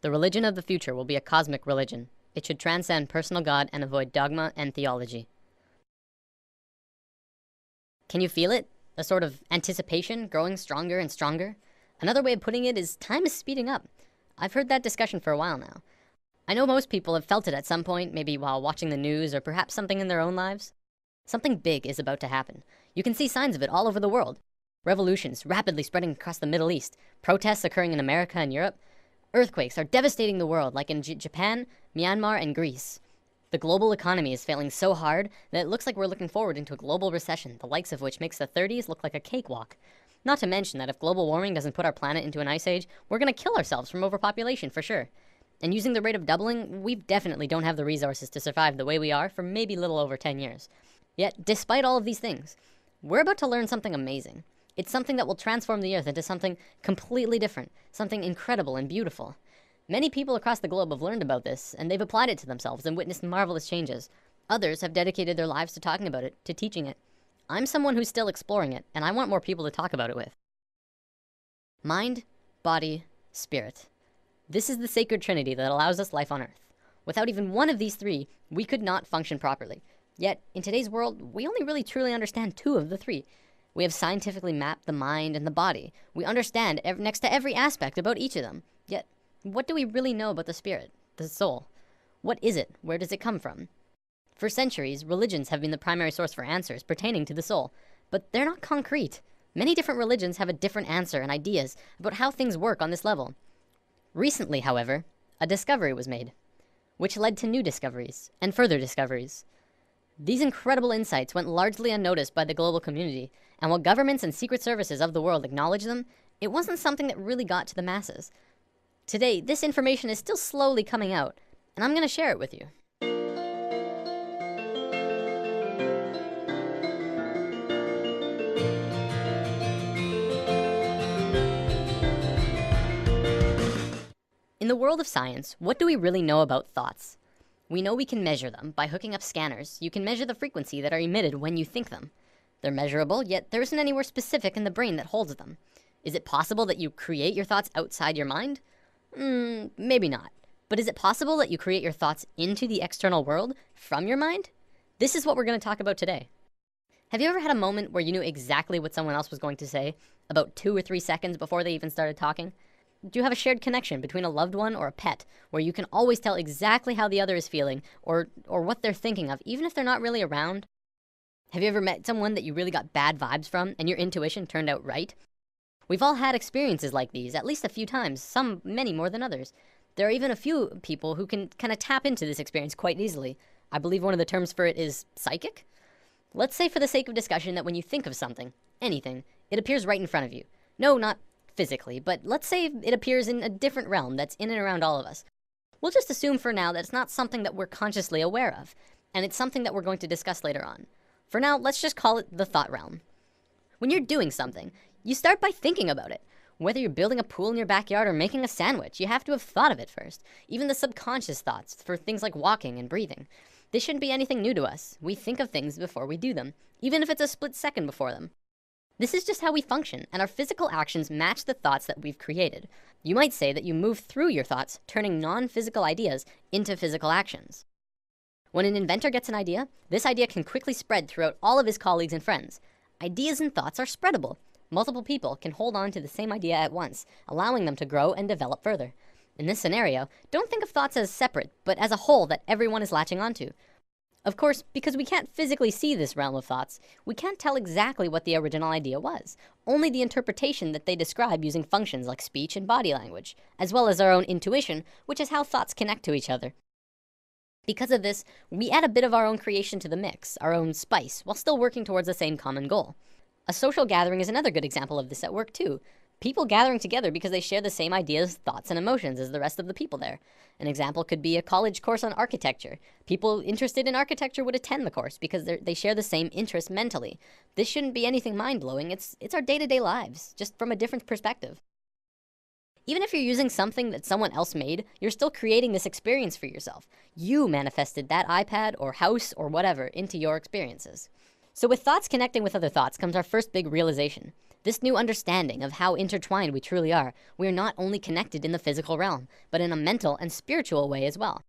The religion of the future will be a cosmic religion. It should transcend personal God and avoid dogma and theology. Can you feel it? A sort of anticipation growing stronger and stronger? Another way of putting it is time is speeding up. I've heard that discussion for a while now. I know most people have felt it at some point, maybe while watching the news or perhaps something in their own lives. Something big is about to happen. You can see signs of it all over the world. Revolutions rapidly spreading across the Middle East, protests occurring in America and Europe. Earthquakes are devastating the world, like in Japan, Myanmar, and Greece. The global economy is failing so hard that it looks like we're looking forward into a global recession, the likes of which makes the 30s look like a cakewalk. Not to mention that if global warming doesn't put our planet into an ice age, we're gonna kill ourselves from overpopulation for sure. And using the rate of doubling, we definitely don't have the resources to survive the way we are for maybe a little over 10 years. Yet, despite all of these things, we're about to learn something amazing. It's something that will transform the earth into something completely different, something incredible and beautiful. Many people across the globe have learned about this, and they've applied it to themselves and witnessed marvelous changes. Others have dedicated their lives to talking about it, to teaching it. I'm someone who's still exploring it, and I want more people to talk about it with. Mind, body, spirit. This is the sacred trinity that allows us life on earth. Without even one of these three, we could not function properly. Yet, in today's world, we only really truly understand two of the three. We have scientifically mapped the mind and the body. We understand next to every aspect about each of them. Yet, what do we really know about the spirit, the soul? What is it? Where does it come from? For centuries, religions have been the primary source for answers pertaining to the soul, but they're not concrete. Many different religions have a different answer and ideas about how things work on this level. Recently, however, a discovery was made, which led to new discoveries and further discoveries. These incredible insights went largely unnoticed by the global community, and while governments and secret services of the world acknowledged them, it wasn't something that really got to the masses. Today, this information is still slowly coming out, and I'm going to share it with you. In the world of science, what do we really know about thoughts? We know we can measure them. By hooking up scanners, you can measure the frequency that are emitted when you think them. They're measurable, yet there isn't anywhere specific in the brain that holds them. Is it possible that you create your thoughts outside your mind? Maybe not. But is it possible that you create your thoughts into the external world from your mind? This is what we're going to talk about today. Have you ever had a moment where you knew exactly what someone else was going to say, about 2 or 3 seconds before they even started talking? Do you have a shared connection between a loved one or a pet where you can always tell exactly how the other is feeling or what they're thinking of, even if they're not really around? Have you ever met someone that you really got bad vibes from and your intuition turned out right? We've all had experiences like these at least a few times, some many more than others. There are even a few people who can kind of tap into this experience quite easily. I believe one of the terms for it is psychic. Let's say for the sake of discussion that when you think of something, anything, it appears right in front of you. No, not physically, but let's say it appears in a different realm that's in and around all of us. We'll just assume for now that it's not something that we're consciously aware of, and it's something that we're going to discuss later on. For now, let's just call it the thought realm. When you're doing something, you start by thinking about it. Whether you're building a pool in your backyard or making a sandwich, you have to have thought of it first. Even the subconscious thoughts for things like walking and breathing. This shouldn't be anything new to us. We think of things before we do them, even if it's a split second before them. This is just how we function, and our physical actions match the thoughts that we've created. You might say that you move through your thoughts, turning non-physical ideas into physical actions. When an inventor gets an idea, this idea can quickly spread throughout all of his colleagues and friends. Ideas and thoughts are spreadable. Multiple people can hold on to the same idea at once, allowing them to grow and develop further. In this scenario, don't think of thoughts as separate, but as a whole that everyone is latching onto. Of course, because we can't physically see this realm of thoughts, we can't tell exactly what the original idea was, only the interpretation that they describe using functions like speech and body language, as well as our own intuition, which is how thoughts connect to each other. Because of this, we add a bit of our own creation to the mix, our own spice, while still working towards the same common goal. A social gathering is another good example of this at work too. People gathering together because they share the same ideas, thoughts, and emotions as the rest of the people there. An example could be a college course on architecture. People interested in architecture would attend the course because they share the same interest mentally. This shouldn't be anything mind-blowing. It's our day-to-day lives, just from a different perspective. Even if you're using something that someone else made, you're still creating this experience for yourself. You manifested that iPad or house or whatever into your experiences. So with thoughts connecting with other thoughts comes our first big realization. This new understanding of how intertwined we truly are, we are not only connected in the physical realm, but in a mental and spiritual way as well.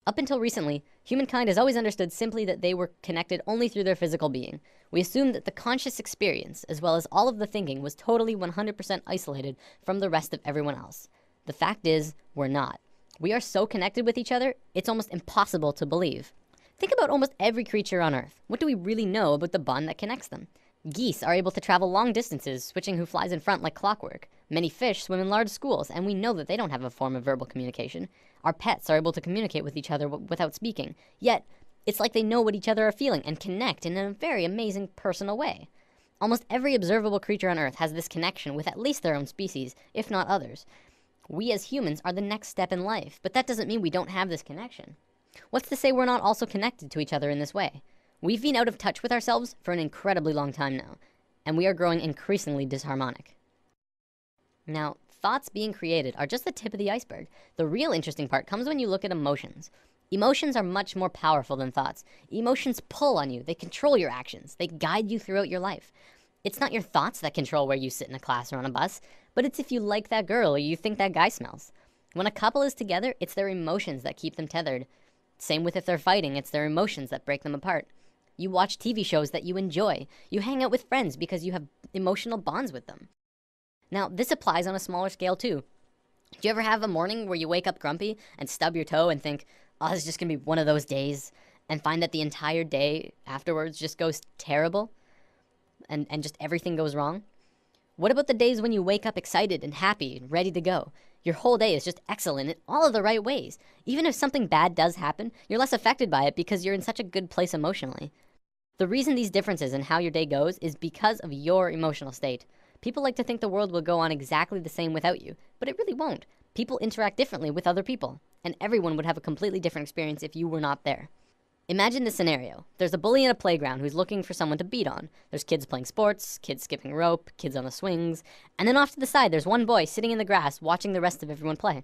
Up until recently, humankind has always understood simply that they were connected only through their physical being. We assumed that the conscious experience, as well as all of the thinking, was totally 100% isolated from the rest of everyone else. The fact is, we're not. We are so connected with each other, it's almost impossible to believe. Think about almost every creature on Earth. What do we really know about the bond that connects them? Geese are able to travel long distances, switching who flies in front like clockwork. Many fish swim in large schools, and we know that they don't have a form of verbal communication. Our pets are able to communicate with each other without speaking. Yet, it's like they know what each other are feeling and connect in a very amazing personal way. Almost every observable creature on Earth has this connection with at least their own species, if not others. We as humans are the next step in life, but that doesn't mean we don't have this connection. What's to say we're not also connected to each other in this way? We've been out of touch with ourselves for an incredibly long time now, and we are growing increasingly disharmonic. Now, thoughts being created are just the tip of the iceberg. The real interesting part comes when you look at emotions. Emotions are much more powerful than thoughts. Emotions pull on you, they control your actions, they guide you throughout your life. It's not your thoughts that control where you sit in a class or on a bus, but it's if you like that girl or you think that guy smells. When a couple is together, it's their emotions that keep them tethered. Same with if they're fighting, it's their emotions that break them apart. You watch TV shows that you enjoy. You hang out with friends because you have emotional bonds with them. Now, this applies on a smaller scale too. Do you ever have a morning where you wake up grumpy and stub your toe and think, oh, this is just gonna be one of those days, and find that the entire day afterwards just goes terrible and just everything goes wrong? What about the days when you wake up excited and happy and ready to go? Your whole day is just excellent in all of the right ways. Even if something bad does happen, you're less affected by it because you're in such a good place emotionally. The reason these differences in how your day goes is because of your emotional state. People like to think the world will go on exactly the same without you, but it really won't. People interact differently with other people, and everyone would have a completely different experience if you were not there. Imagine this scenario. There's a bully in a playground who's looking for someone to beat on. There's kids playing sports, kids skipping rope, kids on the swings, and then off to the side there's one boy sitting in the grass watching the rest of everyone play.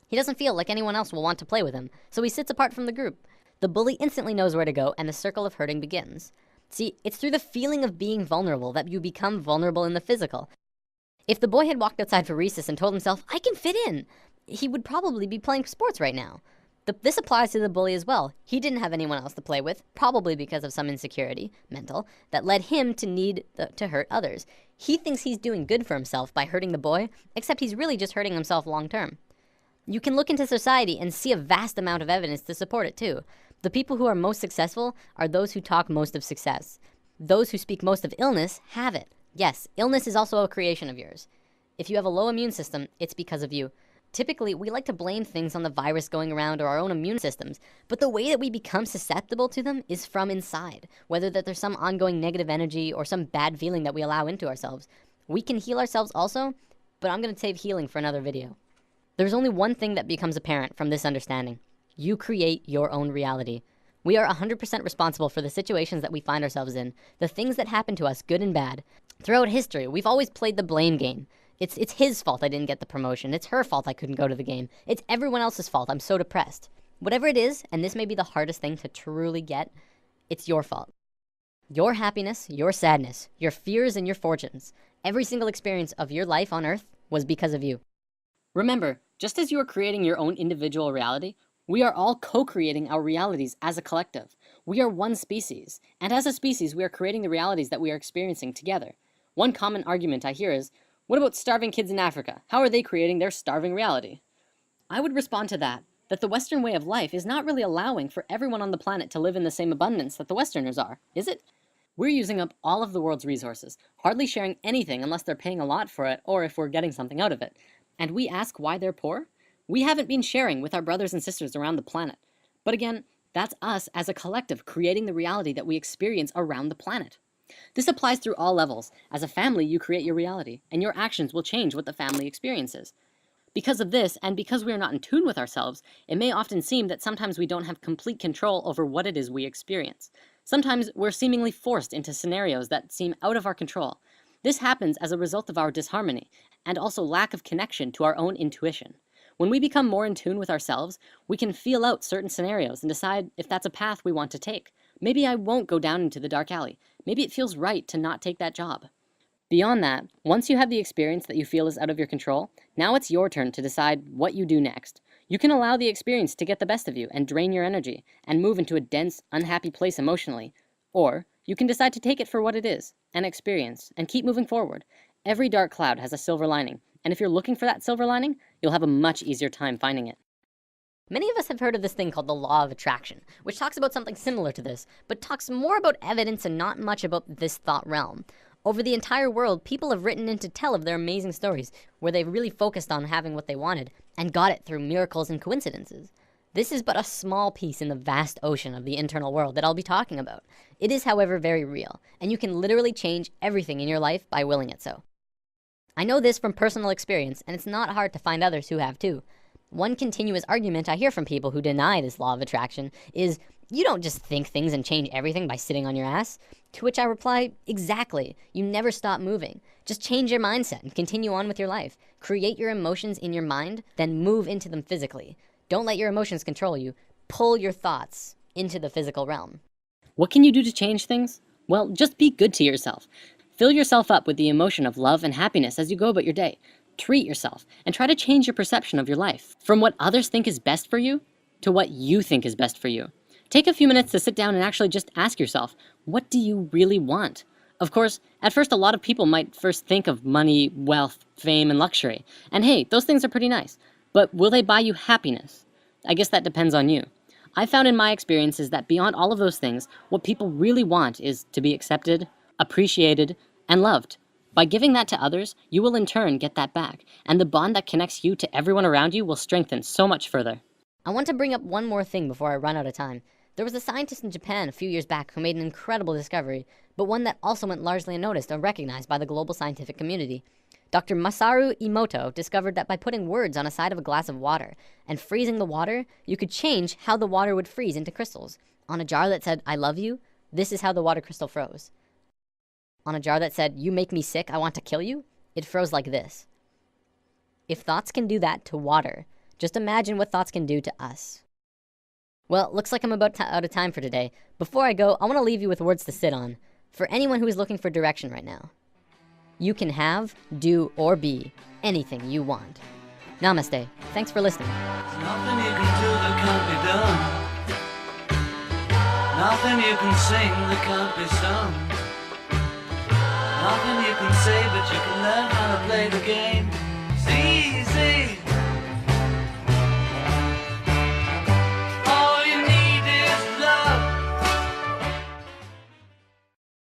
He doesn't feel like anyone else will want to play with him, so he sits apart from the group. The bully instantly knows where to go, and the circle of hurting begins. See, it's through the feeling of being vulnerable that you become vulnerable in the physical. If the boy had walked outside for recess and told himself, I can fit in, he would probably be playing sports right now. This applies to the bully as well. He didn't have anyone else to play with, probably because of some insecurity, mental, that led him to need to hurt others. He thinks he's doing good for himself by hurting the boy, except he's really just hurting himself long term. You can look into society and see a vast amount of evidence to support it too. The people who are most successful are those who talk most of success. Those who speak most of illness have it. Yes, illness is also a creation of yours. If you have a low immune system, it's because of you. Typically, we like to blame things on the virus going around or our own immune systems, but the way that we become susceptible to them is from inside, whether that there's some ongoing negative energy or some bad feeling that we allow into ourselves. We can heal ourselves also, but I'm gonna save healing for another video. There's only one thing that becomes apparent from this understanding. You create your own reality. We are 100% responsible for the situations that we find ourselves in, the things that happen to us, good and bad. Throughout history, we've always played the blame game. It's his fault I didn't get the promotion. It's her fault I couldn't go to the game. It's everyone else's fault I'm so depressed. Whatever it is, and this may be the hardest thing to truly get, it's your fault. Your happiness, your sadness, your fears and your fortunes, every single experience of your life on Earth was because of you. Remember, just as you are creating your own individual reality, we are all co-creating our realities as a collective. We are one species, and as a species, we are creating the realities that we are experiencing together. One common argument I hear is, what about starving kids in Africa? How are they creating their starving reality? I would respond to that the Western way of life is not really allowing for everyone on the planet to live in the same abundance that the Westerners are, is it? We're using up all of the world's resources, hardly sharing anything unless they're paying a lot for it or if we're getting something out of it. And we ask why they're poor? We haven't been sharing with our brothers and sisters around the planet. But again, that's us as a collective creating the reality that we experience around the planet. This applies through all levels. As a family, you create your reality, and your actions will change what the family experiences. Because of this, and because we are not in tune with ourselves, it may often seem that sometimes we don't have complete control over what it is we experience. Sometimes we're seemingly forced into scenarios that seem out of our control. This happens as a result of our disharmony, and also lack of connection to our own intuition. When we become more in tune with ourselves, we can feel out certain scenarios and decide if that's a path we want to take. Maybe I won't go down into the dark alley. Maybe it feels right to not take that job. Beyond that, once you have the experience that you feel is out of your control, now it's your turn to decide what you do next. You can allow the experience to get the best of you and drain your energy and move into a dense, unhappy place emotionally. Or you can decide to take it for what it is, an experience, and keep moving forward. Every dark cloud has a silver lining, and if you're looking for that silver lining, you'll have a much easier time finding it. Many of us have heard of this thing called the law of attraction, which talks about something similar to this, but talks more about evidence and not much about this thought realm. Over the entire world, people have written in to tell of their amazing stories, where they've really focused on having what they wanted, and got it through miracles and coincidences. This is but a small piece in the vast ocean of the internal world that I'll be talking about. It is, however, very real, and you can literally change everything in your life by willing it so. I know this from personal experience, and it's not hard to find others who have too. One continuous argument I hear from people who deny this law of attraction is, you don't just think things and change everything by sitting on your ass. To which I reply, exactly. You never stop moving. Just change your mindset and continue on with your life. Create your emotions in your mind, then move into them physically. Don't let your emotions control you. Pull your thoughts into the physical realm. What can you do to change things? Well, just be good to yourself. Fill yourself up with the emotion of love and happiness as you go about your day. Treat yourself and try to change your perception of your life from what others think is best for you to what you think is best for you. Take a few minutes to sit down and actually just ask yourself, what do you really want? Of course, at first a lot of people might first think of money, wealth, fame, and luxury. And hey, those things are pretty nice. But will they buy you happiness? I guess that depends on you. I found in my experiences that beyond all of those things, what people really want is to be accepted, appreciated, and loved. By giving that to others, you will in turn get that back, and the bond that connects you to everyone around you will strengthen so much further. I want to bring up one more thing before I run out of time. There was a scientist in Japan a few years back who made an incredible discovery, but one that also went largely unnoticed or recognized by the global scientific community. Dr. Masaru Emoto discovered that by putting words on a side of a glass of water and freezing the water, you could change how the water would freeze into crystals. On a jar that said, "I love you," this is how the water crystal froze. On a jar that said, "You make me sick, I want to kill you," it froze like this. If thoughts can do that to water, just imagine what thoughts can do to us. Well, looks like I'm about out of time for today. Before I go, I want to leave you with words to sit on. For anyone who is looking for direction right now. You can have, do, or be anything you want. Namaste. Thanks for listening. There's nothing you can do that can't be done. Nothing you can sing that can't be sung. Nothing you can say, but you can learn how to play the game.